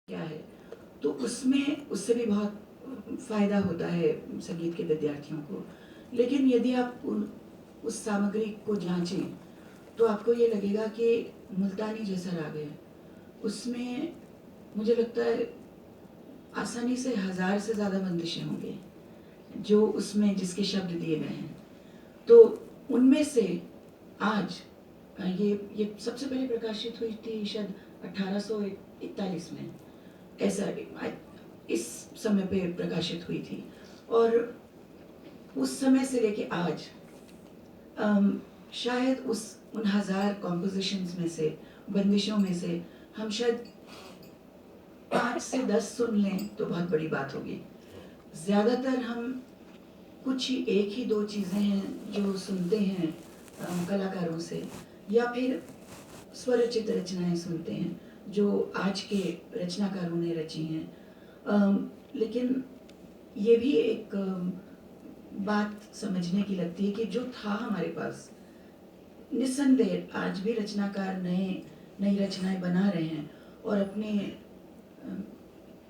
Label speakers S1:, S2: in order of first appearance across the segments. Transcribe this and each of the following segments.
S1: क्या है, तो उसमें उससे भी बहुत फ़ायदा होता है संगीत के विद्यार्थियों को। लेकिन यदि आप उस सामग्री को जांचें तो आपको ये लगेगा कि मुल्तानी जैसा राग है, उसमें मुझे लगता है आसानी से 1000 से ज़्यादा बंदिशें होंगी जो उसमें जिसके शब्द दिए गए हैं। तो उनमें से आज ये सबसे पहले प्रकाशित हुई थी शायद 1841 में, ऐसा इस समय पे प्रकाशित हुई थी। और उस समय से लेके आज शायद उन 1000 कॉम्पोजिशंस में से, बंदिशों में से हम शायद 5 से 10 सुन लें तो बहुत बड़ी बात होगी। ज़्यादातर हम कुछ ही एक ही दो चीज़ें हैं जो सुनते हैं कलाकारों से, या फिर स्वरचित रचनाएं सुनते हैं जो आज के रचनाकारों ने रची हैं। लेकिन ये भी एक बात समझने की लगती है कि जो था हमारे पास, निस्संदेह आज भी रचनाकार नई रचनाएं बना रहे हैं और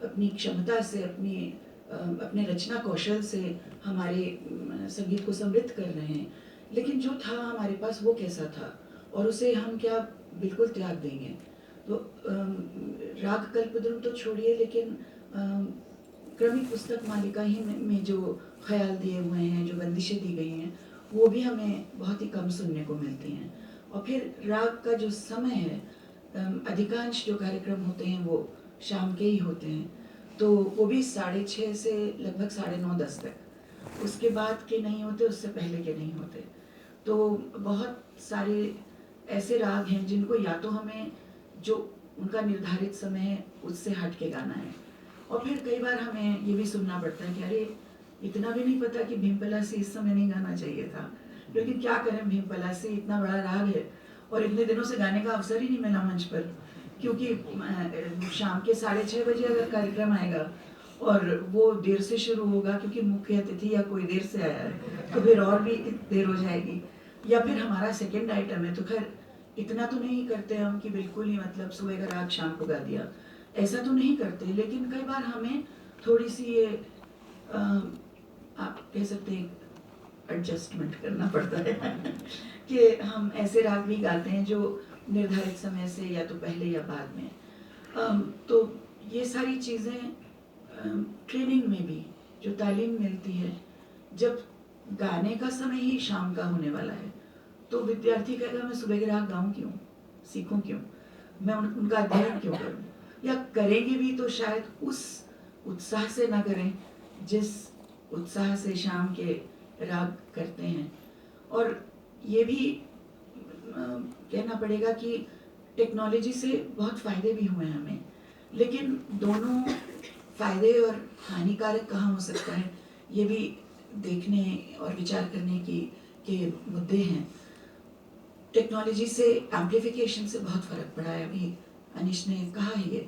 S1: अपनी क्षमता से, अपने रचना कौशल से हमारे संगीत को समृद्ध कर रहे हैं। लेकिन जो था हमारे पास वो कैसा था और उसे हम क्या बिल्कुल त्याग देंगे? तो राग कल्पद्रुम तो छोड़िए, लेकिन क्रमिक पुस्तक मालिका ही में जो ख्याल दिए हुए हैं, जो बंदिशें दी गई हैं, वो भी हमें बहुत ही कम सुनने को मिलती हैं। और फिर राग का जो समय है, अधिकांश जो कार्यक्रम होते हैं वो शाम के ही होते हैं, तो वो भी 6:30 से लगभग 9:30-10 तक। उसके बाद के नहीं होते, उससे पहले के नहीं होते। तो बहुत सारे ऐसे राग हैं जिनको या तो हमें जो उनका निर्धारित समय है उससे हट के गाना है, और फिर कई बार हमें ये भी सुनना पड़ता है कि अरे इतना भी नहीं पता कि भीमपलासी इस समय नहीं गाना चाहिए था। लेकिन क्या करें, भीमपलासी इतना बड़ा राग है और इतने दिनों से गाने का अवसर ही नहीं मिला मंच पर, क्योंकि शाम के 6:30 बजे अगर कार्यक्रम आएगा और वो देर से शुरू होगा क्योंकि मुख्य अतिथि या कोई देर से आया है, तो फिर और भी देर हो जाएगी। या फिर हमारा सेकंड आइटम है, तो खैर इतना तो नहीं करते हम कि बिल्कुल ही मतलब सुबह का राग शाम को गा दिया, ऐसा तो नहीं करते। लेकिन कई बार हमें थोड़ी सी ये आप कह सकते हैं एडजस्टमेंट करना पड़ता है कि हम ऐसे राग भी गाते हैं जो निर्धारित समय से या तो पहले या बाद में। तो ये सारी चीज़ें ट्रेनिंग में भी जो तालीम मिलती है, जब गाने का समय ही शाम का होने वाला है तो विद्यार्थी कहेगा मैं सुबह के राग गाऊँ क्यों, सीखूं क्यों, मैं उनका अध्ययन क्यों करूं, या करेंगे भी तो शायद उस उत्साह से ना करें जिस उत्साह से शाम के राग करते हैं। और ये भी कहना पड़ेगा कि टेक्नोलॉजी से बहुत फ़ायदे भी हुए हैं हमें, लेकिन दोनों फ़ायदे और हानिकारक कहाँ हो सकता है ये भी देखने और विचार करने के मुद्दे हैं। टेक्नोलॉजी से एम्प्लीफिकेशन से बहुत फ़र्क पड़ा है, अभी अनिश ने कहा है ये,